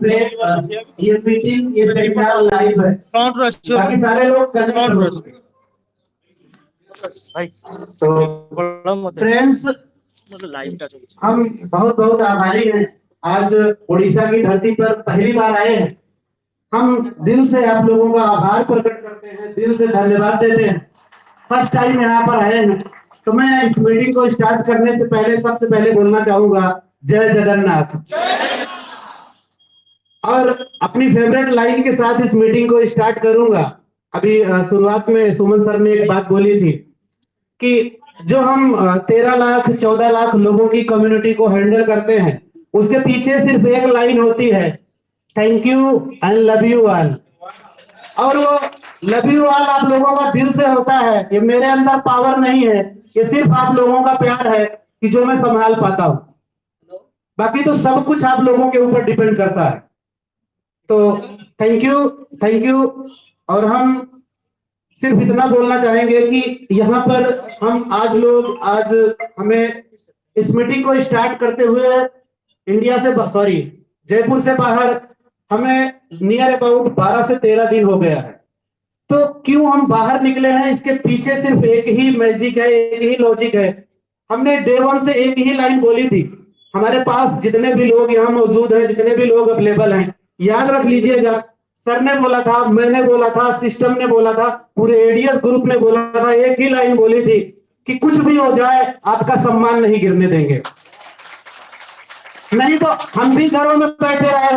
पे ये मीटिंग, ये सेमिनार लाइव है, बाकी सारे लोग कनेक्ट हो चुके हैं। तो फ्रेंड्स, हम बहुत बहुत आभारी हैं। आज उड़ीसा की धरती पर पहली बार आए हैं। हम दिल से आप लोगों का आभार प्रकट करते हैं, दिल से धन्यवाद देते हैं। फर्स्ट टाइम यहाँ पर आए हैं, तो मैं इस मीटिंग को स्टार्ट करने से पहले सबसे पहले बोलना चाहूंगा जय जगन्नाथ। और अपनी फेवरेट लाइन के साथ इस मीटिंग को स्टार्ट करूंगा। अभी शुरुआत में सुमन सर ने एक बात बोली थी कि जो हम 13 लाख 14 लाख लोगों की कम्युनिटी को हैंडल करते हैं, उसके पीछे सिर्फ एक लाइन होती है, thank you and love you all. और वो लव यू ऑल आप लोगों का दिल से होता है। ये मेरे अंदर पावर नहीं है, ये सिर्फ आप लोगों का प्यार है कि जो मैं संभाल पाता हूं। बाकी तो सब कुछ आप लोगों के ऊपर डिपेंड करता है। तो थैंक यू। और हम सिर्फ इतना बोलना चाहेंगे कि यहाँ पर हम आज हमें इस मीटिंग को स्टार्ट करते हुए जयपुर से बाहर हमें नियर अबाउट 12 से 13 दिन हो गया है। तो क्यों हम बाहर निकले हैं, इसके पीछे सिर्फ एक ही मैजिक है, एक ही लॉजिक है। हमने डे 1 से एक ही लाइन बोली थी। हमारे पास जितने भी लोग यहाँ मौजूद हैं, जितने भी लोग अवेलेबल हैं, याद रख लीजिएगा, सर ने बोला था, मैंने बोला था, सिस्टम ने बोला था, पूरे एडीएस ग्रुप ने बोला था, एक ही लाइन बोली थी कि कुछ भी हो जाए आपका सम्मान नहीं गिरने देंगे। नहीं तो हम भी घरों में बैठे रहे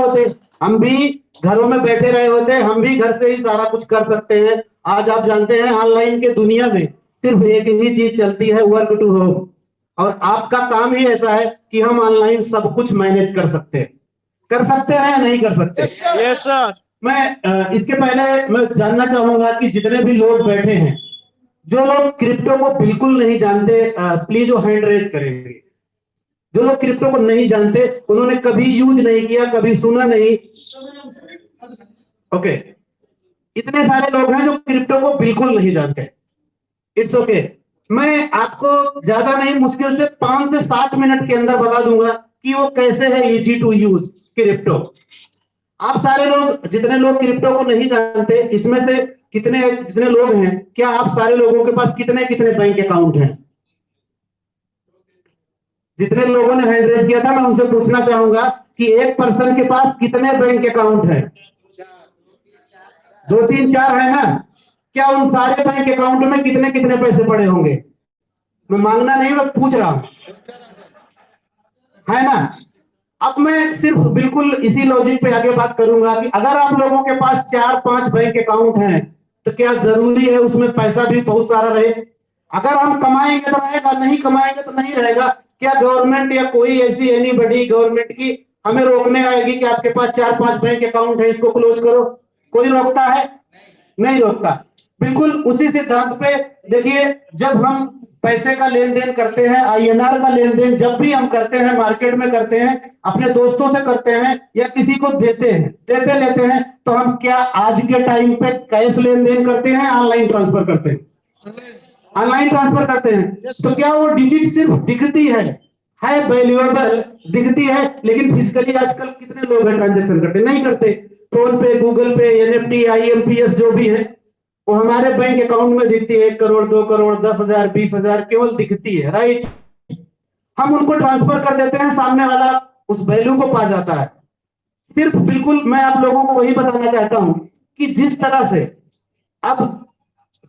होते, हम भी घर से ही सारा कुछ कर सकते हैं। आज आप जानते हैं ऑनलाइन के दुनिया में सिर्फ एक ही चीज चलती है, वर्क टू होम। और आपका काम ही ऐसा है कि हम ऑनलाइन सब कुछ मैनेज कर सकते हैं या नहीं कर सकते? Yes sir. मैं इसके पहले मैं जानना चाहूंगा कि जितने भी लोग बैठे हैं, जो लोग क्रिप्टो को बिल्कुल नहीं जानते, प्लीज वो हैंड रेज करेंगे। जो लोग क्रिप्टो को नहीं जानते, उन्होंने कभी यूज नहीं किया, कभी सुना नहीं। ओके, इतने सारे लोग हैं जो क्रिप्टो को बिल्कुल नहीं जानते। इट्स ओके, मैं आपको ज्यादा नहीं, मुश्किल से 5 से 7 मिनट के अंदर बता दूंगा कि वो कैसे है इजी टू यूज क्रिप्टो। आप सारे लोग, जितने लोग क्रिप्टो को नहीं जानते, इसमें से जितने लोग हैं, क्या आप सारे लोगों के पास कितने कितने बैंक अकाउंट हैं? जितने लोगों ने हैंड रेज किया था, मैं उनसे पूछना चाहूंगा कि एक पर्सन के पास कितने बैंक अकाउंट हैं? 2 3 4 है ना? क्या उन सारे बैंक अकाउंट में कितने कितने पैसे पड़े होंगे? मैं मांगना नहीं, मैं पूछ रहा हूं, है ना? अब मैं सिर्फ बिल्कुल इसी लॉजिक पे आगे बात करूंगा कि अगर आप लोगों के पास 4-5 बैंक अकाउंट हैं, तो क्या जरूरी है उसमें पैसा भी बहुत सारा रहे? अगर हम कमाएंगे तो रहेगा, नहीं कमाएंगे तो नहीं रहेगा। क्या गवर्नमेंट या कोई ऐसी एनीबॉडी गवर्नमेंट की हमें रोकने आएगी कि आपके पास 4-5 बैंक अकाउंट है, इसको क्लोज करो? कोई रोकता है? नहीं रोकता। बिल्कुल उसी सिद्धांत पे देखिए, जब हम पैसे का लेन देन करते हैं, आईएनआर का लेन देन जब भी हम करते हैं, मार्केट में करते हैं, अपने दोस्तों से करते हैं या किसी को देते लेते हैं, तो हम क्या आज के टाइम पे कैश लेन देन करते हैं, ऑनलाइन ट्रांसफर करते हैं? ऑनलाइन ट्रांसफर करते हैं। तो क्या वो डिजिट सिर्फ दिखती है वैल्यूएबल दिखती है, लेकिन फिजिकली आजकल कितने लोग हैं ट्रांजेक्शन करते? नहीं करते। फोन पे, गूगल पे, एनएफटी, आईएमपीएस जो भी है, वो हमारे बैंक अकाउंट में दिखती है। 1 करोड़, 2 करोड़, 10,000, 20,000 केवल दिखती है, राइट? हम उनको ट्रांसफर कर देते हैं, सामने वाला उस वैल्यू को पा जाता है। सिर्फ बिल्कुल मैं आप लोगों को वही बताना चाहता हूं कि जिस तरह से अब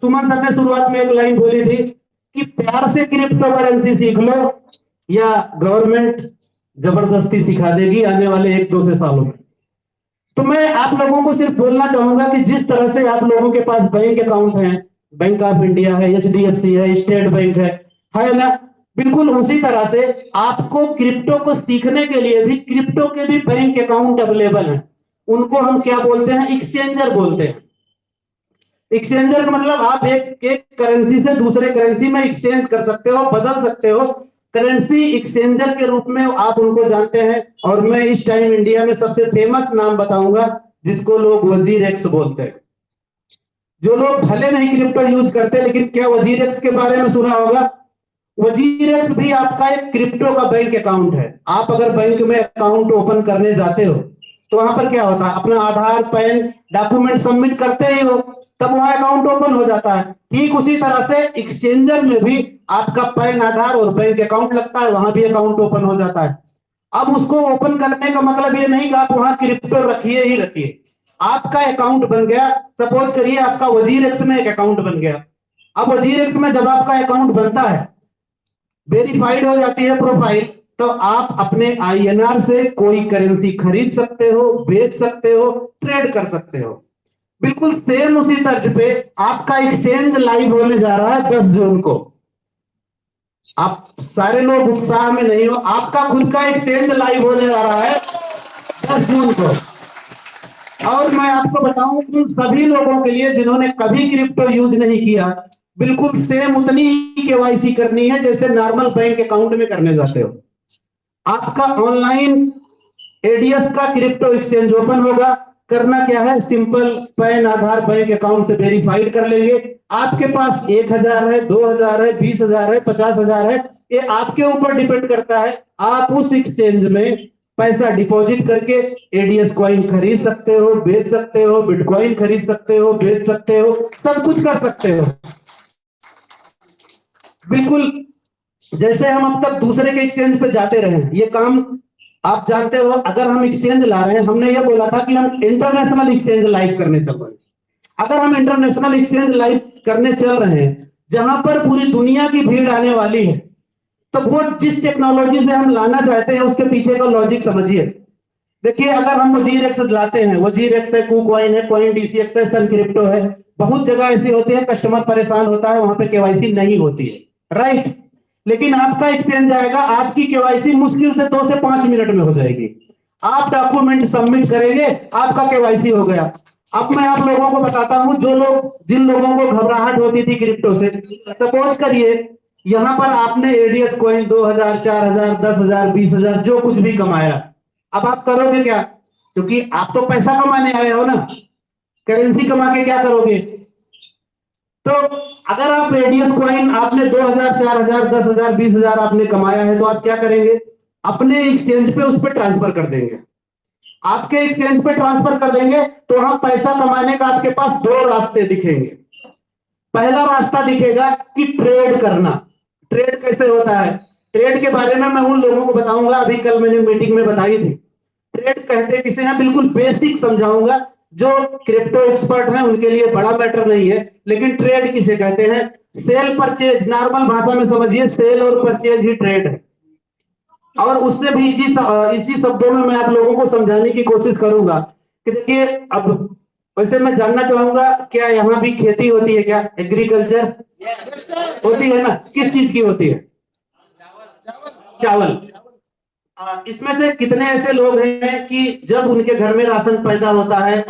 सुमन सर ने शुरुआत में एक लाइन बोली थी कि प्यार से क्रिप्टो करेंसी सीख लो या गवर्नमेंट जबरदस्ती सिखा देगी आने वाले 1-2 से सालों में। तो मैं आप लोगों को सिर्फ बोलना चाहूंगा कि जिस तरह से आप लोगों के पास बैंक अकाउंट है, बैंक ऑफ इंडिया है, एचडीएफसी है, स्टेट बैंक है ना? बिल्कुल उसी तरह से आपको क्रिप्टो को सीखने के लिए भी क्रिप्टो के भी बैंक अकाउंट अवेलेबल हैं। उनको हम क्या बोलते हैं? एक्सचेंजर बोलते हैं। एक्सचेंजर का मतलब आप एक करेंसी से दूसरे करेंसी में एक्सचेंज कर सकते हो, बदल सकते हो। करेंसी एक्सचेंजर के रूप में आप उनको जानते हैं। और मैं इस टाइम इंडिया में सबसे फेमस नाम बताऊंगा जिसको लोग वजीरेक्स बोलते हैं। जो लोग भले नहीं क्रिप्टो यूज करते, लेकिन क्या वजीरेक्स के बारे में सुना होगा? वजीरेक्स भी आपका एक क्रिप्टो का बैंक अकाउंट है। आप अगर बैंक में अकाउंट ओपन करने जाते हो, तो वहां पर क्या होता है, अपना आधार पैन डॉक्यूमेंट सबमिट करते ही हो, तब वहां अकाउंट ओपन हो जाता है। ठीक उसी तरह से एक्सचेंजर में भी आपका पैन आधार और बैंक अकाउंट लगता है, वहां भी अकाउंट ओपन हो जाता है। अब उसको ओपन करने का मतलब ये नहीं कि आप वहां क्रिप्टो रखिए ही रखिए, आपका अकाउंट बन गया, सपोज करिए आपका वजीर एक्स में एक अकाउंट बन गया। अब वजीर एक्स में जब आपका अकाउंट बनता है, वेरीफाइड हो जाती है प्रोफाइल, तो आप अपने आईएनआर से कोई करेंसी खरीद सकते हो, बेच सकते हो, ट्रेड कर सकते हो। बिल्कुल सेम उसी तर्ज पे आपका एक्सचेंज लाइव होने जा रहा है 10 जून को। आप सारे लोग उत्साह में नहीं हो, आपका खुद का एक्सचेंज लाइव होने जा रहा है 10 जून को। और मैं आपको बताऊं कि सभी लोगों के लिए जिन्होंने कभी क्रिप्टो यूज नहीं किया, बिल्कुल सेम उतनी ही केवाईसी करनी है जैसे नॉर्मल बैंक अकाउंट में करने जाते हो। आपका ऑनलाइन एडीएस का क्रिप्टो एक्सचेंज ओपन होगा। करना क्या है, सिंपल पैन आधार बैंक अकाउंट से वेरीफाइड कर लेंगे। आपके पास 1,000 है, 2,000 है, 20,000 है, 50,000 है, ये आपके ऊपर डिपेंड करता है। आप उस एक्सचेंज में पैसा डिपॉजिट करके एडीएस कॉइन खरीद सकते हो, बेच सकते हो, बिटकॉइन खरीद सकते हो, बेच सकते हो, सब कुछ कर सकते हो। बिल्कुल जैसे हम अब तक दूसरे के एक्सचेंज पे जाते रहे, ये काम आप जानते हो। अगर हम एक्सचेंज ला रहे हैं, हमने ये बोला था कि हम इंटरनेशनल एक्सचेंज लाइव करने चल रहे हैं। अगर हम इंटरनेशनल एक्सचेंज लाइव करने चल रहे हैं जहां पर पूरी दुनिया की भीड़ आने वाली है, तो वो जिस टेक्नोलॉजी से हम लाना चाहते हैं उसके पीछे का लॉजिक समझिए। देखिए, अगर हम वजीर एक्स लाते हैं, वजीर एक्स है, कुकॉइन है, कॉइन डीसीएक्स है, सन क्रिप्टो है, बहुत जगह ऐसी होती है कस्टमर परेशान होता है, वहां पे केवाईसी नहीं होती है, राइट। लेकिन आपका एक्सचेंज आएगा, आपकी केवाईसी मुश्किल से 2 से 5 मिनट में हो जाएगी। आप डॉक्यूमेंट सबमिट करेंगे, आपका केवाईसी हो गया। अब मैं आप लोगों को बताता हूं, जो लोग जिन लोगों को घबराहट होती थी क्रिप्टो से, सपोज करिए यहां पर आपने एडीएस कॉइन 2,000, 4,000, 10,000, 20,000 जो कुछ भी कमाया, अब आप करोगे क्या? क्योंकि आप तो पैसा कमाने आए हो ना, करेंसी कमा के क्या करोगे? तो अगर आप एडीएस कॉइन आपने 2,000, 4,000, 10,000, 20,000 आपने कमाया है, तो आप क्या करेंगे? अपने एक्सचेंज पे उस पर ट्रांसफर कर देंगे। आपके एक्सचेंज पे ट्रांसफर कर देंगे तो हम पैसा कमाने का आपके पास 2 रास्ते दिखेंगे। पहला रास्ता दिखेगा कि ट्रेड करना। ट्रेड कैसे होता है, ट्रेड के बारे में मैं उन लोगों को बताऊंगा, अभी कल मैंने मीटिंग में बताई थी। ट्रेड कहते किसे हैं, बिल्कुल बेसिक समझाऊंगा, जो क्रिप्टो एक्सपर्ट हैं उनके लिए बड़ा मैटर नहीं है। लेकिन ट्रेड किसे कहते हैं? सेल परचेज, नॉर्मल भाषा में समझिए, सेल और परचेज ही ट्रेड है। और उससे भी इसी शब्दों में मैं आप लोगों को समझाने की कोशिश करूंगा कि देखिए, अब वैसे मैं जानना चाहूंगा, क्या यहाँ भी खेती होती है? क्या एग्रीकल्चर होती है ना? किस चीज की होती है? चावल। इसमें से कितने ऐसे लोग हैं कि जब उनके घर में राशन पैदा होता है,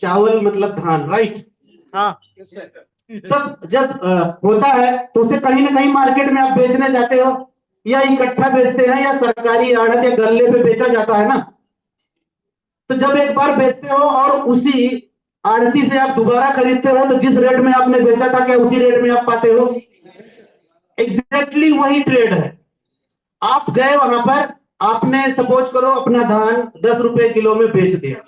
चावल मतलब धान, राइट? हाँ। तब जब होता है तो उसे कहीं ना कहीं मार्केट में आप बेचने जाते हो, या इकट्ठा बेचते हैं, या सरकारी आड़त या गल्ले पे बेचा जाता है ना। तो जब एक बार बेचते हो और उसी आड़ती से आप दोबारा खरीदते हो, तो जिस रेट में आपने बेचा था, क्या उसी रेट में आप पाते हो? एग्जैक्टली वही ट्रेड है। आप गए वहां पर, आपने सपोज करो अपना धान 10 रुपए किलो में बेच दिया।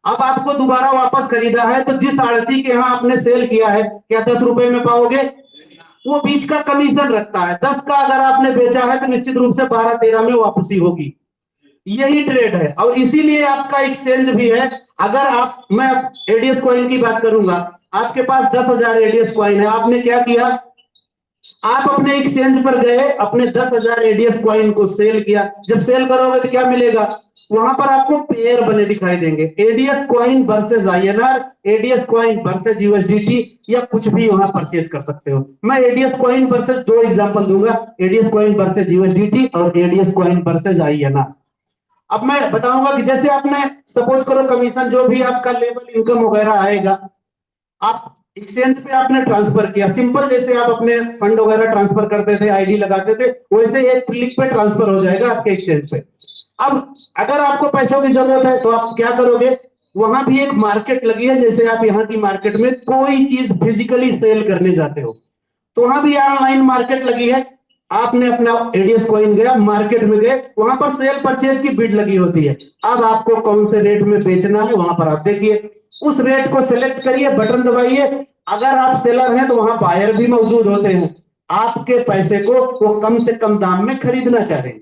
अब आपको दोबारा वापस खरीदा है, तो जिस आड़ती के यहाँ आपने सेल किया है, क्या 10 रुपए में पाओगे? वो बीच का कमीशन रखता है। 10 का अगर आपने बेचा है तो निश्चित रूप से 12-13 में वापसी होगी। यही ट्रेड है, और इसीलिए आपका एक्सचेंज भी है। अगर आप, मैं एडीएस कॉइन की बात करूंगा, आपके पास 10,000 एडीएस कॉइन है, आपने क्या किया? आप अपने एक्सचेंज पर गए, अपने 10,000 एडीएस कॉइन को सेल किया। जब सेल करोगे तो क्या मिलेगा? वहां पर आपको पेयर बने दिखाई देंगे, ADS coin versus INR, ADS coin versus USDT, या कुछ भी वहां परचेज कर सकते हो। मैं एडीएस कॉइन वर्सेस 2 एग्जांपल दूंगा, एडीएस कॉइन वर्सेस यूएसडीटी और एडीएस कॉइन वर्सेस आईएनआर। अब मैं बताऊंगा कि जैसे आपने सपोज करो कमीशन, जो भी आपका लेवल इनकम वगैरह आएगा, आप एक्सचेंज पे आपने ट्रांसफर किया, सिंपल जैसे आप अपने फंड वगैरह ट्रांसफर करते थे, आईडी लगाते थे, वैसे एक क्लिक पे ट्रांसफर हो जाएगा आपके एक्सचेंज पे। अब अगर आपको पैसों की जरूरत है तो आप क्या करोगे? वहां भी एक मार्केट लगी है, जैसे आप यहाँ की मार्केट में कोई चीज फिजिकली सेल करने जाते हो, तो वहां भी ऑनलाइन मार्केट लगी है। आपने अपना एडीएस कॉइन गया, मार्केट में गए, वहां पर सेल परचेज की बिड लगी होती है। अब आपको कौन से रेट में बेचना है वहां पर आप देखिए, उस रेट को सिलेक्ट करिए, बटन दबाइए। अगर आप सेलर हैं तो वहां बायर भी मौजूद होते हैं, आपके पैसे को वो कम से कम दाम में खरीदना चाहेंगे,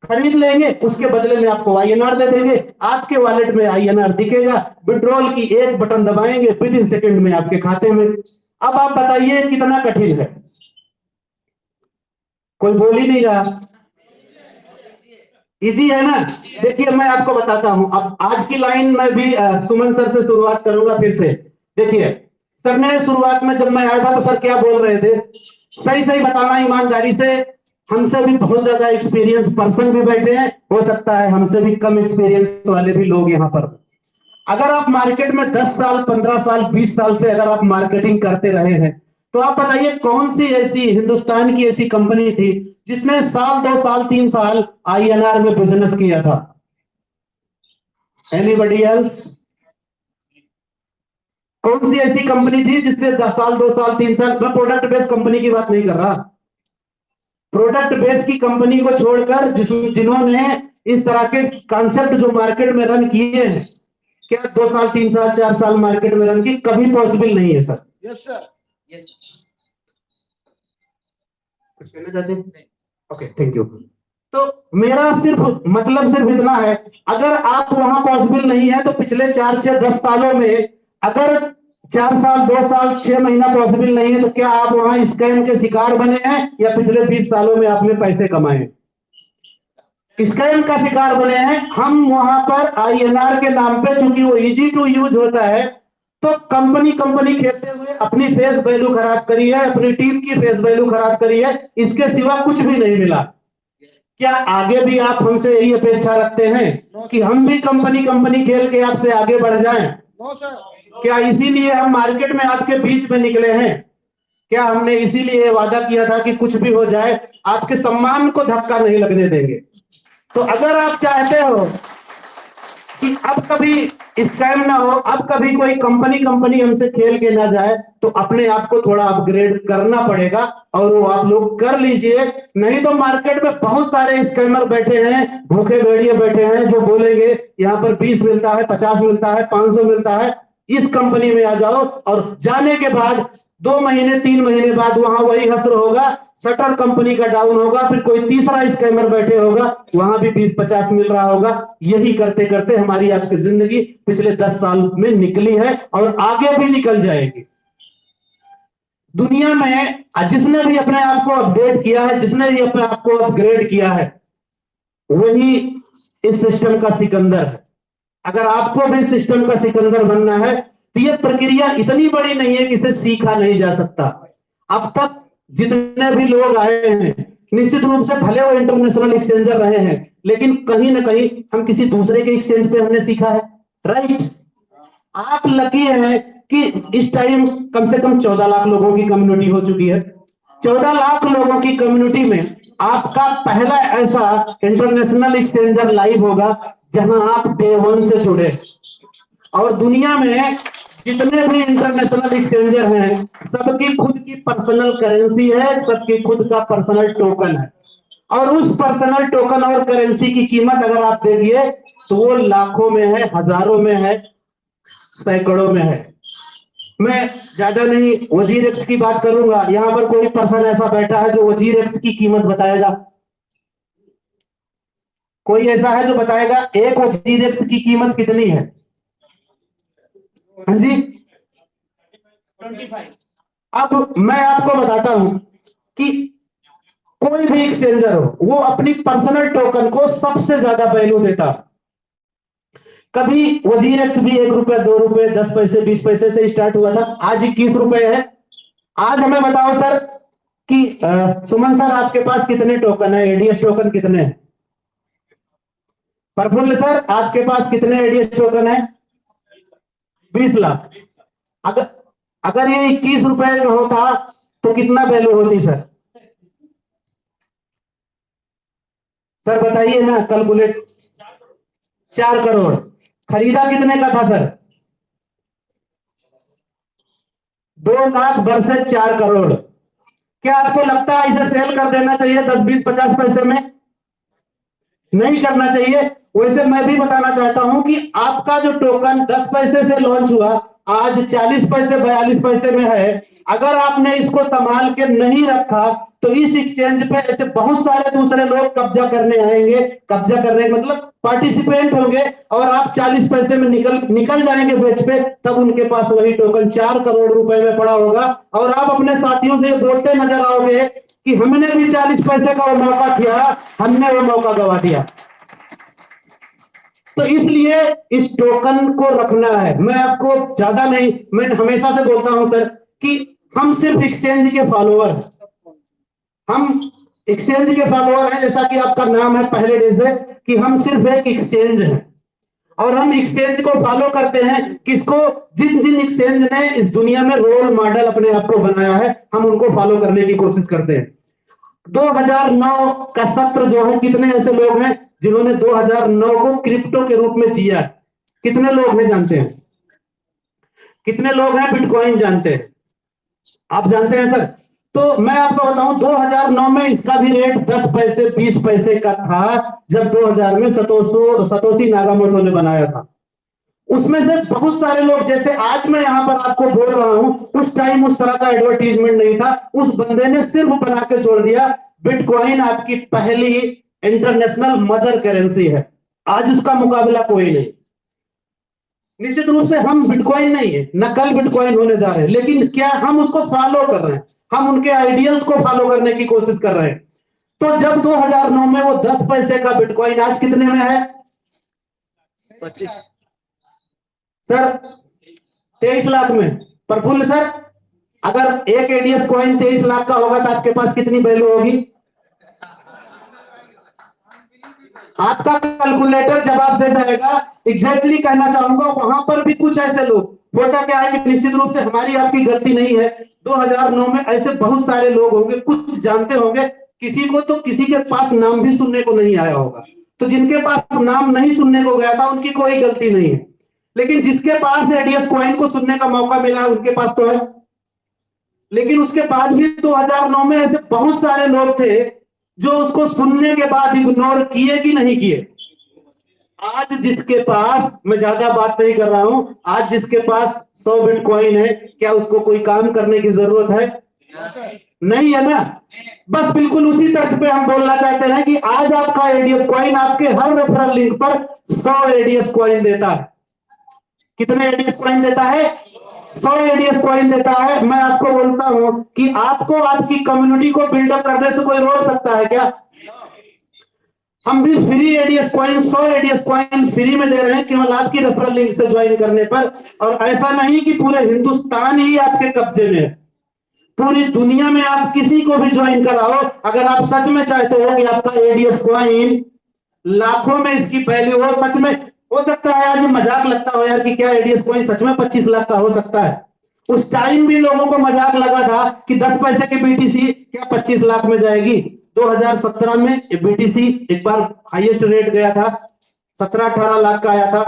खरीद लेंगे, उसके बदले में आपको आईएनआर दे देंगे, आपके वॉलेट में आईएनआर दिखेगा, विड्रॉल की एक बटन दबाएंगे, विद इन सेकंड में आपके खाते में। अब आप बताइए कितना कठिन है? कोई बोल ही नहीं रहा। इजी है ना? देखिए मैं आपको बताता हूं, अब आज की लाइन में भी सुमन सर से शुरुआत करूंगा फिर से। देखिए सर ने शुरुआत में जब मैं आया था तो सर क्या बोल रहे थे, सही सही बताना ईमानदारी से, हमसे भी बहुत ज्यादा एक्सपीरियंस पर्सन भी बैठे हैं, हो सकता है हमसे भी कम एक्सपीरियंस वाले भी लोग यहाँ पर। अगर आप मार्केट में 10 साल 15 साल 20 साल से अगर आप मार्केटिंग करते रहे हैं, तो आप बताइए कौन सी ऐसी हिंदुस्तान की ऐसी कंपनी थी जिसने साल 2 साल 3 साल आईएनआर में बिजनेस किया था? Anybody else? कौन सी ऐसी कंपनी थी जिसने 10 साल 2 साल 3 साल, मैं प्रोडक्ट बेस्ड कंपनी की बात नहीं कर रहा, प्रोडक्ट बेस की कंपनी को छोड़कर जिन्होंने इस तरह के कॉन्सेप्ट जो मार्केट में रन किए हैं, क्या 2 साल 3 साल 4 साल मार्केट में रन की कभी पॉसिबल नहीं है सर? Yes sir. कुछ कहना चाहते हैं? Okay thank you. तो मेरा सिर्फ मतलब सिर्फ इतना है, अगर आप वहां पॉसिबल नहीं है तो पिछले 4 से 10 सालों में अगर 4 साल 2 साल 6 महीना पॉसिबल नहीं है, तो क्या आप वहां स्कैम के शिकार बने हैं या पिछले 20 सालों में आपने पैसे कमाए हैं? स्कैम का शिकार बने हैं। हम वहां पर आईएनआर के नाम पे, चूंकि वो इजी टू यूज होता है, तो कंपनी कंपनी खेलते हुए अपनी फेस वैल्यू खराब करी है, अपनी टीम की फेस वैल्यू खराब करी है, इसके सिवा कुछ भी नहीं मिला। क्या आगे भी आप हमसे यही अपेक्षा रखते हैं कि हम भी कंपनी कंपनी खेल के आपसे आगे बढ़ जाएं? No sir. क्या इसीलिए हम मार्केट में आपके बीच में निकले हैं? क्या हमने इसीलिए वादा किया था कि कुछ भी हो जाए आपके सम्मान को धक्का नहीं लगने देंगे? तो अगर आप चाहते हो कि अब कभी स्कैम ना हो, अब कभी कोई कंपनी कंपनी हमसे खेल के ना जाए, तो अपने आप को थोड़ा अपग्रेड करना पड़ेगा, और वो आप लोग कर लीजिए। नहीं तो मार्केट में बहुत सारे स्कैमर बैठे हैं, भूखे भेड़िए बैठे हैं, जो बोलेंगे यहाँ पर 20 मिलता है, 50 मिलता है, 500 मिलता है, इस कंपनी में आ जाओ, और जाने के बाद 2 महीने 3 महीने बाद वहां वही हसर होगा, शटर कंपनी का डाउन होगा, फिर कोई तीसरा स्कैमर बैठे होगा, वहां भी 20-50 मिल रहा होगा। यही करते करते हमारी आपकी जिंदगी पिछले 10 साल में निकली है और आगे भी निकल जाएगी। दुनिया में जिसने भी अपने आप को अपडेट किया है, जिसने भी अपने आप को अपग्रेड किया है, वही इस सिस्टम का सिकंदर है। अगर आपको भी सिस्टम का सिकंदर बनना है, तो यह प्रक्रिया इतनी बड़ी नहीं है कि इसे सीखा नहीं जा सकता। अब तक जितने भी लोग आए हैं, निश्चित रूप से भले वो इंटरनेशनल एक्सचेंजर रहे हैं, लेकिन कहीं ना कहीं हम किसी दूसरे के एक्सचेंज पे हमने सीखा है, राइट? आप लकी हैं कि इस टाइम कम से कम 14 लाख लोगों की कम्युनिटी हो चुकी है। 14 लाख लोगों की कम्युनिटी में आपका पहला ऐसा इंटरनेशनल एक्सचेंजर लाइव होगा जहां आप डे 1 से जुड़े। और दुनिया में जितने भी इंटरनेशनल एक्सचेंजर हैं, सबकी खुद की पर्सनल करेंसी है, सबकी खुद का पर्सनल टोकन है, और उस पर्सनल टोकन और करेंसी की कीमत अगर आप देखिए तो वो लाखों में है, हजारों में है, सैकड़ों में है। मैं ज्यादा नहीं वजीर एक्स की बात करूंगा, यहां पर कोई पर्सन ऐसा बैठा है जो वजीर एक्स की कीमत बताएगा? कोई ऐसा है जो बताएगा एक वजीर एक्स की कीमत कितनी है? हाँ जी, 25। अब मैं आपको बताता हूं कि कोई भी एक्सचेंजर हो, वो अपनी पर्सनल टोकन को सबसे ज्यादा वैल्यू देता। कभी वजीर एक्स भी 1 रुपए 2 रुपए 10 पैसे 20 पैसे से स्टार्ट हुआ था, आज 21 रुपए है। आज हमें बताओ सर कि सुमन सर आपके पास कितने टोकन है, एडीएस टोकन कितने हैं? प्रफुल्ल सर आपके पास कितने एडीएस टोकन है? 20 लाख। अगर अगर ये 21 रुपए का होता तो कितना वैल्यू होती सर? सर बताइए ना, कैलकुलेट। 4 करोड़। खरीदा कितने का था सर? 2 लाख वर्सेस 4 करोड़। क्या आपको लगता है इसे सेल कर देना चाहिए 10, 20, 50 पैसे में? नहीं करना चाहिए। वैसे मैं भी बताना चाहता हूं कि आपका जो टोकन 10 पैसे से लॉन्च हुआ, आज 40 पैसे 42 पैसे में है। अगर आपने इसको संभाल के नहीं रखा तो इस एक्सचेंज पे ऐसे बहुत सारे दूसरे लोग कब्जा करने आएंगे। कब्जा करने मतलब पार्टिसिपेंट होंगे, और आप 40 पैसे में निकल जाएंगे बेच पे, तब उनके पास वही टोकन 4 करोड़ रुपए में पड़ा होगा, और आप अपने साथियों से बोलते नजर आओगे कि हमने भी 40 पैसे का वो मौका किया, हमने वो मौका गवा दिया। तो इसलिए इस टोकन को रखना है। मैं आपको ज्यादा नहीं, मैं हमेशा से बोलता हूं सर कि हम सिर्फ एक्सचेंज के फॉलोअर हैं। हम एक्सचेंज के फॉलोअर हैं, जैसा कि आपका नाम है पहले दिन से कि हम सिर्फ एक एक्सचेंज हैं, और हम एक्सचेंज को फॉलो करते हैं। किसको? जिन जिन एक्सचेंज ने इस दुनिया में रोल मॉडल अपने आप को बनाया है, हम उनको फॉलो करने की कोशिश करते हैं। 2009 का सत्र जो है, कितने ऐसे लोग हैं जिन्होंने 2009 को क्रिप्टो के रूप में जिया? कितने लोग हैं जानते हैं? कितने लोग हैं बिटकॉइन जानते हैं? आप जानते हैं सर? तो मैं आपको बताऊं, 2009 में इसका भी रेट 10 पैसे 20 पैसे का था, जब 2000 में सतोशी नाकामोटो ने बनाया था। उसमें से बहुत सारे लोग, जैसे आज मैं यहां पर आपको बोल रहा हूं, उस टाइम उस तरह का एडवर्टीजमेंट नहीं था। उस बंदे ने सिर्फ बना के छोड़ दिया, बिटकॉइन आपकी पहली इंटरनेशनल मदर करेंसी है, आज उसका मुकाबला कोई नहीं। निश्चित रूप से हम बिटकॉइन नहीं है, न कल बिटकॉइन होने जा रहे हैं, लेकिन क्या हम उसको फॉलो कर रहे हैं? हम उनके आइडियल्स को फॉलो करने की कोशिश कर रहे हैं। तो जब 2009 में वो 10 पैसे का बिटकॉइन आज कितने में है? 25 सर, 23 लाख में। प्रफुल्ल सर, अगर एक एडीएस कॉइन 23 लाख का होगा तो आपके पास कितनी वैल्यू होगी? आपका कैलकुलेटर जवाब दे जाएगा। एग्जैक्टली कहना चाहूंगा, वहां पर भी कुछ ऐसे लोग, होता क्या है कि निश्चित रूप से हमारी आपकी गलती नहीं है। 2009 में ऐसे बहुत सारे लोग होंगे, कुछ जानते होंगे, किसी को तो किसी के पास नाम भी सुनने को नहीं आया होगा। तो जिनके पास नाम नहीं सुनने को गया था उनकी कोई गलती नहीं है, लेकिन जिसके पास एडीएस कॉइन को सुनने का मौका मिला उनके पास तो है। लेकिन उसके बाद भी 2009 में ऐसे बहुत सारे लोग थे जो उसको सुनने के बाद इग्नोर किए कि नहीं किए। आज जिसके पास, मैं ज्यादा बात नहीं कर रहा हूं, आज जिसके पास 100 बिटकॉइन है, क्या उसको कोई काम करने की जरूरत है? नहीं है ना। बस बिल्कुल उसी तर्ज पे हम बोलना चाहते हैं कि आज आपका एडीएस कॉइन आपके हर रेफरल लिंक पर 100 एडीएस कॉइन देता है। कितने एडीएस कॉइन देता है? 100 एडीएस कॉइन देता है। मैं आपको बोलता हूं कि आपको आपकी कम्युनिटी को बिल्डअप करने से कोई रोक सकता है क्या? हम भी free ADS coin, 100 ADS coin free में दे रहे हैं केवल आपकी रेफरल लिंक से ज्वाइन करने पर। और ऐसा नहीं कि पूरे हिंदुस्तान ही आपके कब्जे में है, पूरी दुनिया में आप किसी को भी ज्वाइन कराओ। अगर आप सच में चाहते हो कि आपका एडीएस कॉइन लाखों में इसकी वैल्यू हो, सच में हो सकता है आज मजाक लगता हो यार कि क्या एडीएस कॉइन सच में 25 लाख का हो सकता है। उस टाइम भी लोगों को मजाक लगा था कि 10 पैसे की बीटीसी क्या 25 लाख में जाएगी। 2017 में बीटीसी एक बार हाईएस्ट रेट गया था, 17-18 लाख का आया था।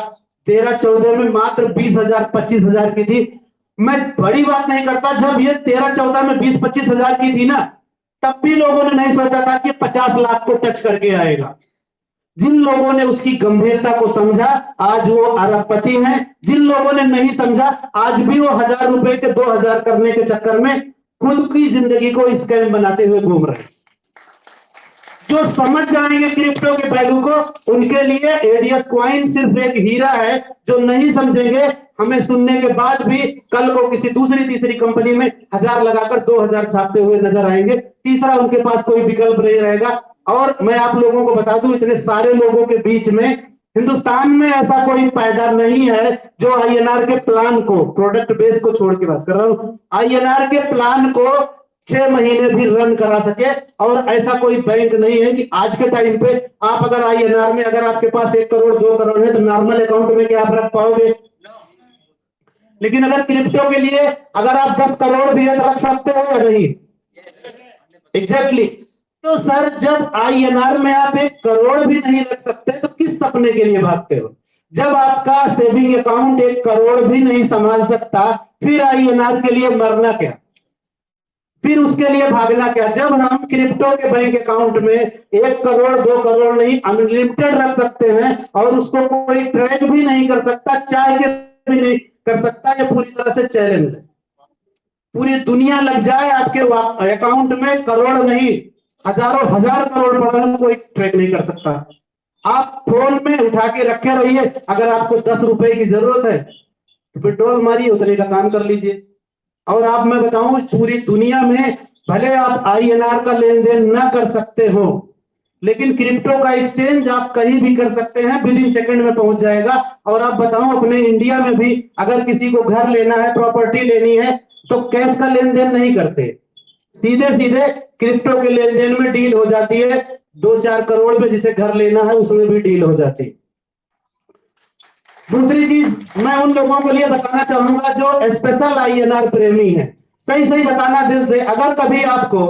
13-14 में मात्र 20,000 25,000 की थी। मैं बड़ी बात नहीं करता, जब ये 13-14 में 20-25 हजार की थी ना, तब भी लोगों ने नहीं सोचा था कि 50 लाख को टच करके आएगा। जिन लोगों ने उसकी गंभीरता को समझा, आज वो अरबपति हैं। जिन लोगों ने नहीं समझा, आज भी वो 1,000 रुपए के 2,000 करने के चक्कर में खुद की जिंदगी को स्कैम बनाते हुए घूम रहे हैं। जो समझ जाएंगे क्रिप्टो के वैल्यू को, उनके लिए एडीएस कॉइन सिर्फ एक हीरा है। जो नहीं समझेंगे, हमें सुनने के बाद भी कल को किसी दूसरी तीसरी कंपनी में 1,000 लगाकर 2,000 छापते हुए नजर आएंगे। तीसरा उनके पास कोई विकल्प नहीं रहेगा। और मैं आप लोगों को बता दूं, इतने सारे लोगों के बीच में हिंदुस्तान में ऐसा कोई पैदा नहीं है जो आईएनआर के प्लान को, प्रोडक्ट बेस को छोड़ के बात कर रहा हूं, आईएनआर के प्लान को 6 महीने भी रन करा सके। और ऐसा कोई बैंक नहीं है कि आज के टाइम पे आप अगर आईएनआर में, अगर आपके पास 1 करोड़ 2 करोड़ है तो नॉर्मल अकाउंट में क्या आप रख पाओगे? लेकिन अगर क्रिप्टो के लिए अगर आप 10 करोड़ भी है तो रख सकते हो या नहीं? एग्जैक्टली। तो सर, जब आईएनआर में आप 1 करोड़ भी नहीं रख सकते तो किस सपने के लिए भागते हो? जब आपका सेविंग अकाउंट 1 करोड़ भी नहीं संभाल सकता, फिर आईएनआर के लिए मरना क्या? फिर उसके लिए भागना क्या? जब हम क्रिप्टो के बैंक अकाउंट में 1 करोड़ 2 करोड़ नहीं, अनलिमिटेड रख सकते हैं और उसको कोई ट्रैक भी नहीं कर सकता, चाह के भी नहीं कर सकता। ये पूरी तरह से चैलेंज है। पूरी दुनिया लग जाए आपके अकाउंट में, करोड़ नहीं हजारों हजार करोड़ पड़ा है, कोई ट्रैक नहीं कर सकता। आप फोन में उठा के रखे रहिए। अगर आपको 10 रुपए की जरूरत है तो पेट्रोल मारिए, उतने का काम कर लीजिए। और आप, मैं बताऊं, पूरी दुनिया में भले आप INR का लेन देन ना कर सकते हो, लेकिन क्रिप्टो का एक्सचेंज आप कहीं भी कर सकते हैं, विद इन सेकंड में पहुंच जाएगा। और आप बताऊं, अपने इंडिया में भी अगर किसी को घर लेना है, प्रॉपर्टी लेनी है, तो कैश का लेन देन नहीं करते, सीधे सीधे क्रिप्टो के लेन देन में डील हो जाती है। 2-4 करोड़ में जिसे घर लेना है उसमें भी डील हो जाती है। दूसरी चीज मैं उन लोगों के लिए बताना चाहूंगा जो स्पेशल INR प्रेमी है, सही सही बताना दिल से। अगर कभी आपको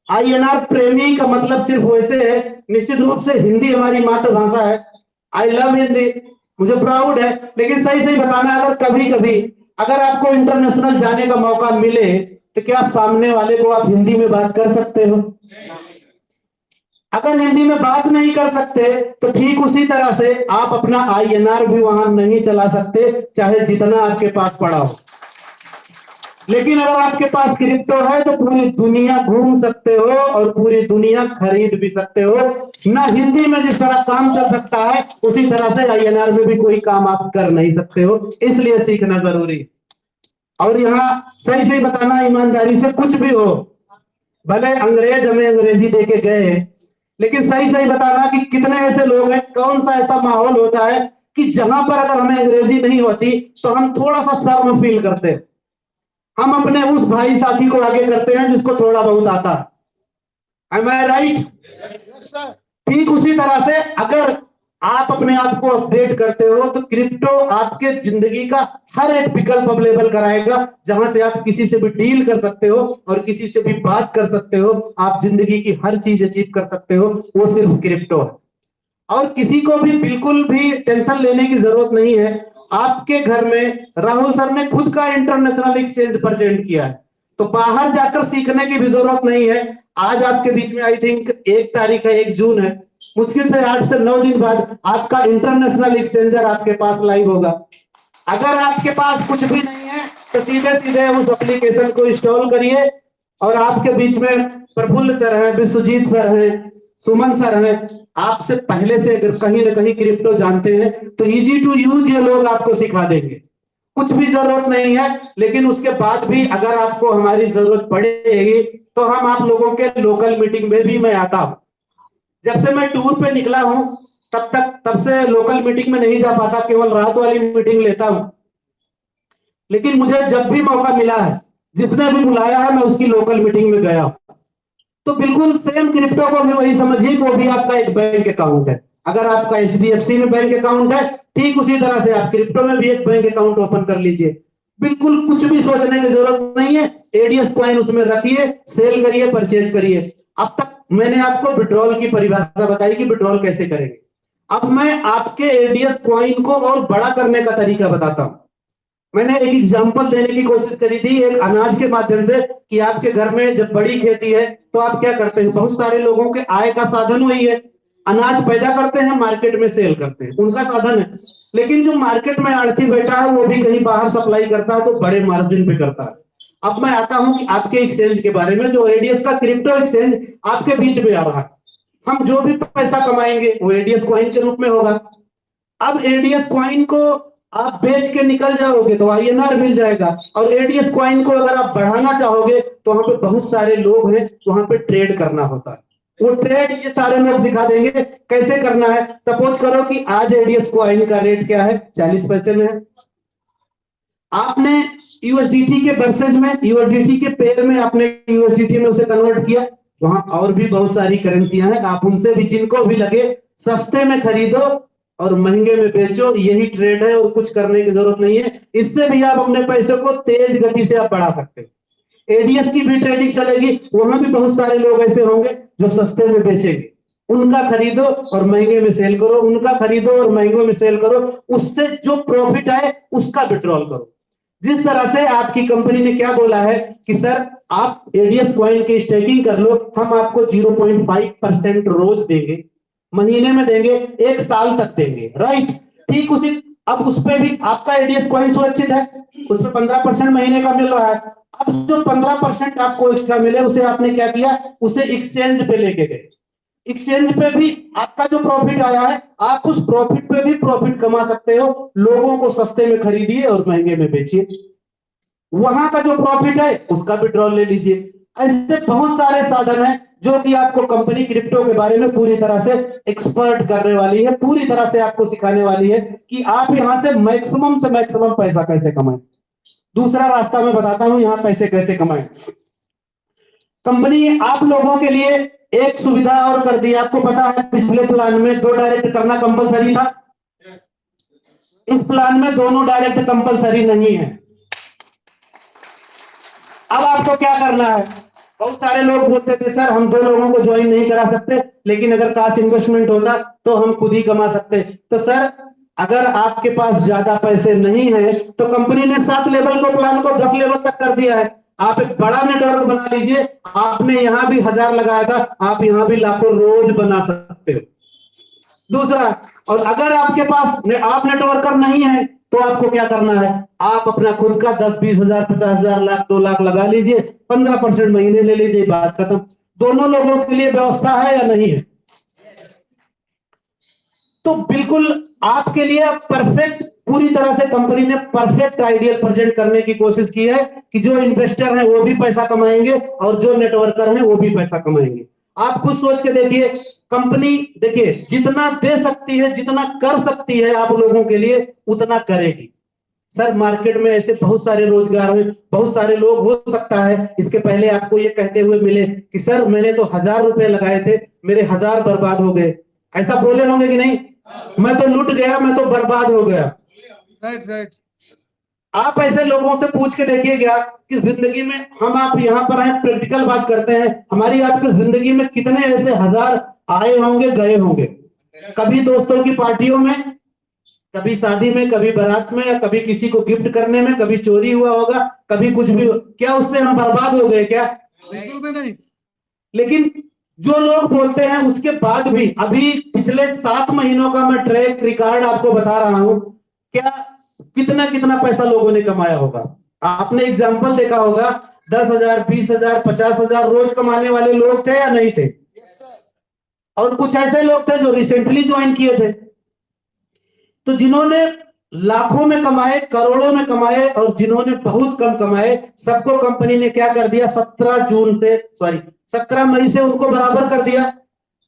INR प्रेमी का मतलब सिर्फ वैसे है, निश्चित रूप से हिंदी हमारी मातृभाषा है, आई लव हिंदी, मुझे प्राउड है, लेकिन सही सही बताना, अगर कभी कभी अगर आपको इंटरनेशनल जाने का मौका मिले तो क्या सामने वाले को आप हिंदी में बात कर सकते हो? अगर हिंदी में बात नहीं कर सकते तो ठीक उसी तरह से आप अपना INR भी वहां नहीं चला सकते, चाहे जितना आपके पास पड़ा हो। लेकिन अगर आपके पास क्रिप्टो है तो पूरी दुनिया घूम सकते हो और पूरी दुनिया खरीद भी सकते हो। ना हिंदी में जिस तरह काम चल सकता है उसी तरह से INR में भी कोई काम आप कर नहीं सकते हो, इसलिए सीखना जरूरी है। और यहाँ सही सही बताना, ईमानदारी से, कुछ भी हो, भले अंग्रेज हमें अंग्रेजी देके गए, लेकिन सही सही बताना कि कितने ऐसे लोग हैं, कौन सा ऐसा माहौल होता है कि जहां पर अगर हमें अंग्रेजी नहीं होती तो हम थोड़ा सा शर्म फील करते हैं, हम अपने उस भाई साथी को आगे करते हैं जिसको थोड़ा बहुत आता है। एम आई राइट? ठीक उसी तरह से अगर आप अपने आप को अपडेट करते हो तो क्रिप्टो आपके जिंदगी का हर एक विकल्प अवेलेबल कराएगा, जहां से आप किसी से भी डील कर सकते हो और किसी से भी बात कर सकते हो, आप जिंदगी की हर चीज अचीव कर सकते हो, वो सिर्फ क्रिप्टो है। और किसी को भी बिल्कुल भी टेंशन लेने की जरूरत नहीं है। आपके घर में राहुल सर ने खुद का इंटरनेशनल एक्सचेंज प्रेजेंट किया है, तो बाहर जाकर सीखने की भी जरूरत नहीं है। आज आपके बीच में आई थिंक 1 तारीख है, 1 जून है, मुश्किल से 8 से 9 दिन बाद आपका इंटरनेशनल एक्सचेंजर आपके पास लाइव होगा। अगर आपके पास कुछ भी नहीं है तो सीधे सीधे उस एप्लीकेशन को इंस्टॉल करिए। और आपके बीच में प्रफुल्ल सर हैं, विश्वजीत सर हैं, सुमन सर हैं, आपसे पहले से अगर कहीं ना कहीं क्रिप्टो जानते हैं तो इजी टू यूज ये लोग आपको सिखा देंगे, कुछ भी जरूरत नहीं है। लेकिन उसके बाद भी अगर आपको हमारी जरूरत पड़ेगी तो हम आप लोगों के लोकल मीटिंग में भी मैं आता हूं। जब से मैं टूर पे निकला हूं तब से लोकल मीटिंग में नहीं जा पाता, केवल रात वाली मीटिंग लेता हूं। लेकिन मुझे जब भी मौका मिला है, जिसने भी बुलाया है, मैं उसकी लोकल मीटिंग में गया। तो बिल्कुल सेम क्रिप्टो को भी वही समझिए, वो भी आपका एक बैंक अकाउंट है। अगर आपका HDFC में बैंक अकाउंट है, ठीक उसी तरह से आप क्रिप्टो में भी एक बैंक अकाउंट ओपन कर लीजिए। बिल्कुल कुछ भी सोचने की जरूरत नहीं है, ADS कॉइन उसमें रखिए, सेल करिए, परचेज करिए। अब तक मैंने आपको विड्रॉल की परिभाषा बताई कि विड्रॉल कैसे करेंगे। अब मैं आपके ADS कॉइन को और बड़ा करने का तरीका बताता हूं। मैंने एक एग्जांपल देने की कोशिश करी थी एक अनाज के माध्यम से, कि आपके घर में जब बड़ी खेती है तो आप क्या करते हैं, बहुत सारे लोगों के आय का साधन वही है, अनाज पैदा करते हैं, मार्केट में सेल करते हैं, उनका साधन है। लेकिन जो मार्केट में आड़ती बैठा है वो भी कहीं बाहर सप्लाई करता है तो बड़े मार्जिन पे करता है। अब मैं आता हूं कि आपके एक्सचेंज के बारे में, जो ADS का क्रिप्टो एक्सचेंज आपके बीच में आ रहा है। हम जो भी पैसा कमाएंगे वो ADS कॉइन के रूप में होगा। अब ADS कॉइन को आप बेच के निकल जाओगे तो INR मिल जाएगा, और ADS कॉइन को अगर आप बढ़ाना चाहोगे तो वहां पे बहुत सारे लोग हैं, वहां पे ट्रेड करना होता है। वो ट्रेड ये सारे लोग सिखा देंगे कैसे करना है। सपोज करो कि आज ADS कॉइन का रेट क्या है, 40 पैसे में है। आपने USDT के वर्सेज में, USDT के पेयर में आपने USDT में उसे कन्वर्ट किया। वहां और भी बहुत सारी करेंसियां हैं, आप उनसे भी जिनको भी लगे सस्ते में खरीदो और महंगे में बेचो, यही ट्रेड है और कुछ करने की जरूरत नहीं है। इससे भी आप अपने पैसे को तेज गति से आप बढ़ा सकते हैं। ADS की भी ट्रेडिंग चलेगी, वहां भी बहुत सारे लोग ऐसे होंगे जो सस्ते में बेचेंगे, उनका खरीदो और महंगे में सेल करो, उनका खरीदो और महंगे में सेल करो, उससे जो प्रॉफिट आए उसका विड्रॉल करो। जिस तरह से आपकी कंपनी ने क्या बोला है कि सर आप एडीएस कॉइन की स्टेकिंग कर लो, हम आपको 0.5% रोज देंगे, महीने में देंगे, 1 साल तक देंगे, राइट। ठीक उसी, अब उस पे भी आपका एडीएस कॉइन सुरक्षित है, उस पे 15% महीने का मिल रहा है। अब जो 15% आपको एक्स्ट्रा मिले उसे आपने क्या किया, उसे एक्सचेंज पे लेके गए। एक्सचेंज पे भी आपका जो प्रॉफिट आया है, आप उस प्रॉफिट पे भी प्रॉफिट कमा सकते हो। लोगों को सस्ते में खरीदिए और महंगे में बेचिए, वहां का जो प्रॉफिट है उसका विड्रॉल ले लीजिए। ऐसे बहुत सारे साधन हैं जो कि आपको कंपनी क्रिप्टो के बारे में पूरी तरह से एक्सपर्ट करने वाली है, पूरी तरह से आपको सिखाने वाली है कि आप यहां से मैक्सिमम पैसा कैसे कमाएं। दूसरा रास्ता मैं बताता हूं यहां पैसे कैसे कमाएं। कंपनी आप लोगों के लिए एक सुविधा और कर दी। आपको पता है पिछले प्लान में 2 डायरेक्ट करना कंपलसरी था, इस प्लान में दोनों डायरेक्ट कंपलसरी नहीं है। अब आपको क्या करना है, बहुत सारे लोग बोलते थे सर हम 2 लोगों को ज्वाइन नहीं करा सकते, लेकिन अगर काश इन्वेस्टमेंट होता तो हम खुद ही कमा सकते। तो सर अगर आपके पास ज्यादा पैसे नहीं है तो कंपनी ने 7 लेवल को प्लान को 10 लेवल तक कर दिया है। आप एक बड़ा नेटवर्क बना लीजिए, आपने यहां भी 1000 लगाया था, आप यहां भी लाखों रोज बना सकते हो। दूसरा, और अगर आपके पास आप नेटवर्कर नहीं है तो आपको क्या करना है, आप अपना खुद का 10-20 हजार 50 हजार लाख 2 लाख लगा लीजिए, 15% महीने ले लीजिए, बात खत्म। दोनों लोगों के लिए व्यवस्था है या नहीं है? तो बिल्कुल आपके लिए परफेक्ट, पूरी तरह से कंपनी ने परफेक्ट आइडियल प्रेजेंट करने की कोशिश की है कि जो इन्वेस्टर हैं वो भी पैसा कमाएंगे और जो नेटवर्कर हैं वो भी पैसा कमाएंगे। आप खुद सोच के देखिए, कंपनी देखिए जितना दे सकती है, जितना कर सकती है आप लोगों के लिए उतना करेगी। सर मार्केट में ऐसे बहुत सारे रोजगार हैं, बहुत सारे लोग हो सकता है इसके पहले आपको ये कहते हुए मिले कि सर मैंने तो 1000 रुपए लगाए थे, मेरे 1000 बर्बाद हो गए। ऐसा बोले होंगे कि नहीं, मैं तो लूट गया, मैं तो बर्बाद हो गया। Right right. आप ऐसे लोगों से पूछ के देखिएगा कि जिंदगी में, हम आप यहाँ पर हैं प्रैक्टिकल बात करते हैं, हमारी आपकी जिंदगी में कितने ऐसे 1000 आए होंगे गए होंगे। कभी दोस्तों की पार्टियों में, कभी शादी में, कभी बारात में, या कभी किसी को गिफ्ट करने में, कभी चोरी हुआ होगा, कभी कुछ भी। क्या उससे हम बर्बाद हो गए क्या? बिल्कुल भी नहीं। लेकिन जो लोग बोलते हैं उसके बाद भी, अभी पिछले 7 महीनों का मैं ट्रैक रिकॉर्ड आपको बता रहा हूं, क्या कितना कितना पैसा लोगों ने कमाया होगा। आपने एग्जाम्पल देखा होगा, 10,000 20,000 50,000 रोज कमाने वाले लोग थे या नहीं थे? और कुछ ऐसे लोग थे जो रिसेंटली ज्वाइन किए थे। तो जिन्होंने लाखों में कमाए, करोड़ों में कमाए, और जिन्होंने बहुत कम कमाए, सबको कंपनी ने क्या कर दिया, 17 मई से उनको बराबर कर दिया।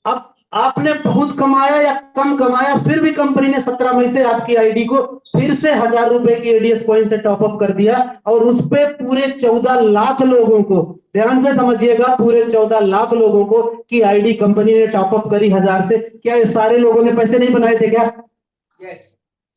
अब आपने बहुत कमाया या कम कमाया, फिर भी कंपनी ने 17 मई से आपकी आईडी को फिर से 1000 रुपए की एडीएस कॉइन से टॉपअप कर दिया, और उस पे पूरे 14 लाख लोगों को, ध्यान से समझिएगा, पूरे 14 लाख लोगों को की आईडी कंपनी ने टॉपअप करी 1000 से। क्या ये सारे लोगों ने पैसे नहीं बनाए थे क्या? यस।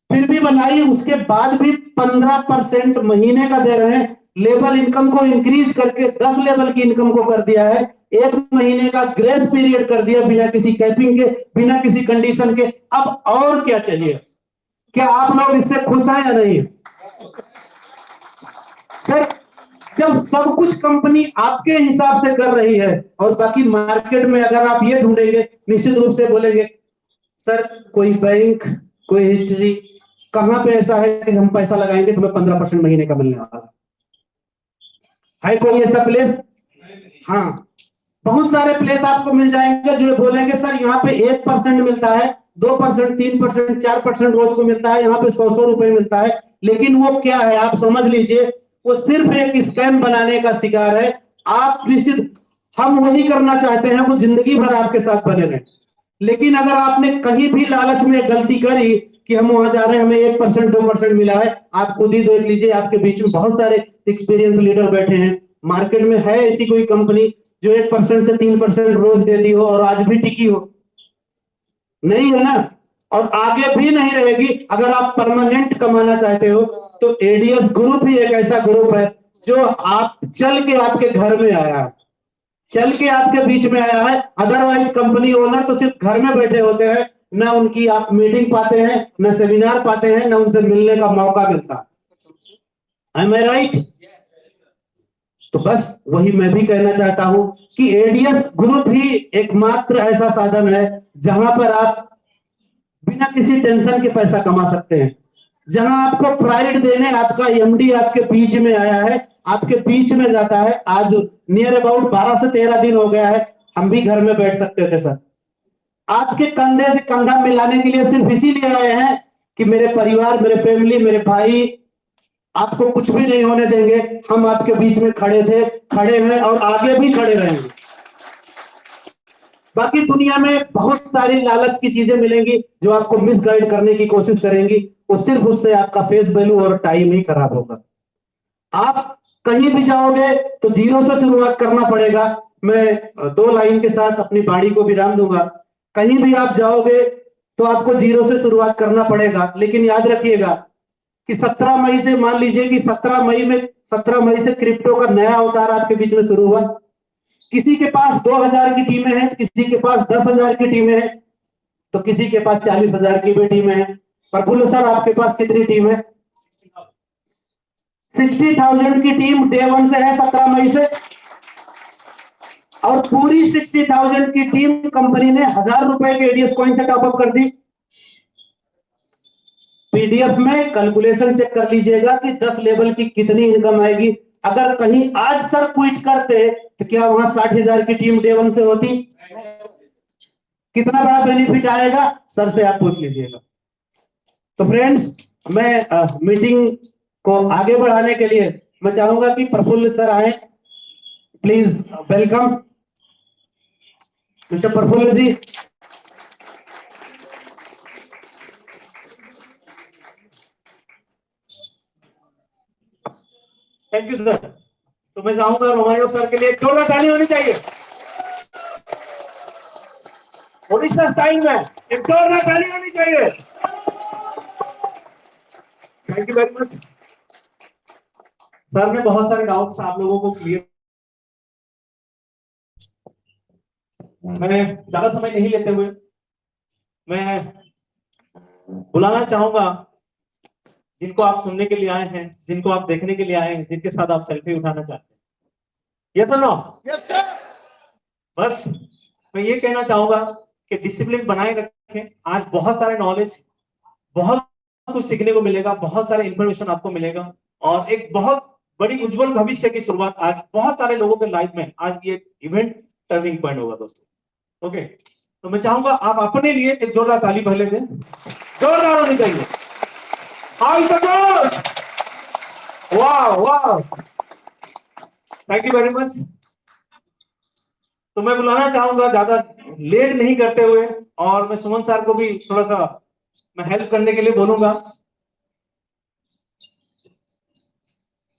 फिर भी बनाई, उसके बाद भी 15% महीने का दे रहे हैं। लेवल इनकम को इंक्रीज करके 10 लेवल की इनकम को कर दिया है। 1 महीने का ग्रेस पीरियड कर दिया, बिना किसी कैपिंग के, बिना किसी कंडीशन के। अब और क्या चाहिए? क्या आप लोग इससे खुश हैं या नहीं? सर जब सब कुछ कंपनी आपके हिसाब से कर रही है, और बाकी मार्केट में अगर आप ये ढूंढेंगे, निश्चित रूप से बोलेंगे सर कोई बैंक, कोई हिस्ट्री, कहां पे ऐसा है कि हम पैसा लगाएंगे तुम्हें 15% महीने का मिलने वाला है कोई ऐसा प्लेस? हाँ, बहुत सारे प्लेस आपको मिल जाएंगे जो बोलेंगे सर यहाँ पे 1% मिलता है, 2%, 3%, 4% रोज को मिलता है, यहाँ पे 100 रुपए मिलता है। लेकिन वो क्या है आप समझ लीजिए, वो सिर्फ एक स्कैम बनाने का शिकार है। आप निश्चित, हम वही करना चाहते हैं, वो जिंदगी भर आपके साथ बने रहे। लेकिन अगर आपने कहीं भी लालच में गलती करी कि हम वहां जा रहे हैं, हमें 1% 2% मिला है, आप खुद ही देख लीजिए, आपके बीच में बहुत सारे एक्सपीरियंस लीडर बैठे हैं। मार्केट में है ऐसी कोई कंपनी जो 1% से 3% रोज देती हो और आज भी टिकी हो? नहीं है ना, और आगे भी नहीं रहेगी। अगर आप परमानेंट कमाना चाहते हो तो एडीएस ग्रुप ही एक ऐसा ग्रुप है जो आप चल के आपके घर में आया है, चल के आपके बीच में आया है। अदरवाइज कंपनी ओनर तो सिर्फ घर में बैठे होते हैं, ना उनकी आप मीटिंग पाते हैं, ना सेमिनार पाते हैं, ना उनसे मिलने का मौका मिलता। एम आई राइट? तो बस वही मैं भी कहना चाहता हूं कि एडीएस ग्रुप ही एकमात्र ऐसा साधन है जहां पर आप बिना किसी टेंशन के पैसा कमा सकते हैं, जहां आपको प्राइड देने आपका एमडी आपके बीच में आया है, आपके बीच में जाता है। आज नियर अबाउट 12 से 13 दिन हो गया है, हम भी घर में बैठ सकते थे सर। आपके कंधे से कंधा मिलाने के लिए सिर्फ इसीलिए आए हैं कि मेरे परिवार, मेरे फैमिली, मेरे भाई आपको कुछ भी नहीं होने देंगे। हम आपके बीच में खड़े थे, खड़े हैं और आगे भी खड़े रहेंगे। बाकी दुनिया में बहुत सारी लालच की चीजें मिलेंगी जो आपको मिसगाइड करने की कोशिश करेंगी, वो सिर्फ उससे आपका फेस वैल्यू और टाइम ही खराब होगा। आप कहीं भी जाओगे तो जीरो से शुरुआत करना पड़ेगा। मैं 2 लाइन के साथ अपनी वाणी को विराम दूंगा। कहीं भी आप जाओगे तो आपको जीरो से शुरुआत करना पड़ेगा, लेकिन याद रखिएगा कि 17 मई से, मान लीजिए कि 17 मई से क्रिप्टो का नया अवतार आपके बीच में शुरू हुआ। किसी के पास 2000 की टीमें हैं, किसी के पास 10,000 की टीमें हैं, तो किसी के पास 40,000 की भी टीमें हैं। प्रफुल्ल सर, आपके पास कितनी टीम है? 60,000 की टीम डे 1 से है, 17 मई से। और पूरी 60,000 की टीम कंपनी ने 1000 रुपए के एडीएस कॉइन से टॉपअप कर दी। पीडीएफ में कैलकुलेशन चेक कर लीजिएगा कि 10 लेवल की कितनी इनकम आएगी। अगर कहीं आज सर क्विट करते तो क्या वहां 60,000 की टीम डे 1 से होती? कितना बड़ा बेनिफिट आएगा सर से आप पूछ लीजिएगा। तो फ्रेंड्स, मैं मीटिंग को आगे बढ़ाने के लिए मैं चाहूंगा कि प्रफुल्ल सर आए। Please welcome mister Praful ji. Thank you sir. तो मैं चाहूंगा रोमायो सर के लिए एक जोरदार ताली होनी चाहिए। ओडिशा स्टाइल में एक जोरदार ताली होनी चाहिए। Thank you very much sir. ने बहुत सारे डाउट्स आप लोगों को क्लियर, मैं ज्यादा समय नहीं लेते हुए मैं बुलाना चाहूंगा जिनको आप सुनने के लिए आए हैं, जिनको आप देखने के लिए आए हैं, जिनके साथ आप सेल्फी उठाना चाहते हैं। Yes sir, no? Yes, sir. बस मैं ये कहना चाहूंगा कि डिसिप्लिन बनाए रखें। आज बहुत सारे नॉलेज, बहुत कुछ सीखने को मिलेगा, बहुत सारे इंफॉर्मेशन आपको मिलेगा और एक बहुत बड़ी उज्जवल भविष्य की शुरुआत आज बहुत सारे लोगों के लाइफ में आज ये इवेंट टर्निंग पॉइंट होगा दोस्तों। ओके, तो मैं चाहूंगा आप अपने लिए एक जोरदार ताली पहले दें, जोरदार होनी चाहिए। हाउ इज द जोश? वाह वाह, थैंक यू वेरी मच। तो मैं बुलाना चाहूंगा ज्यादा लेट नहीं करते हुए, और मैं सुमन सर को भी थोड़ा सा मैं हेल्प करने के लिए बोलूंगा।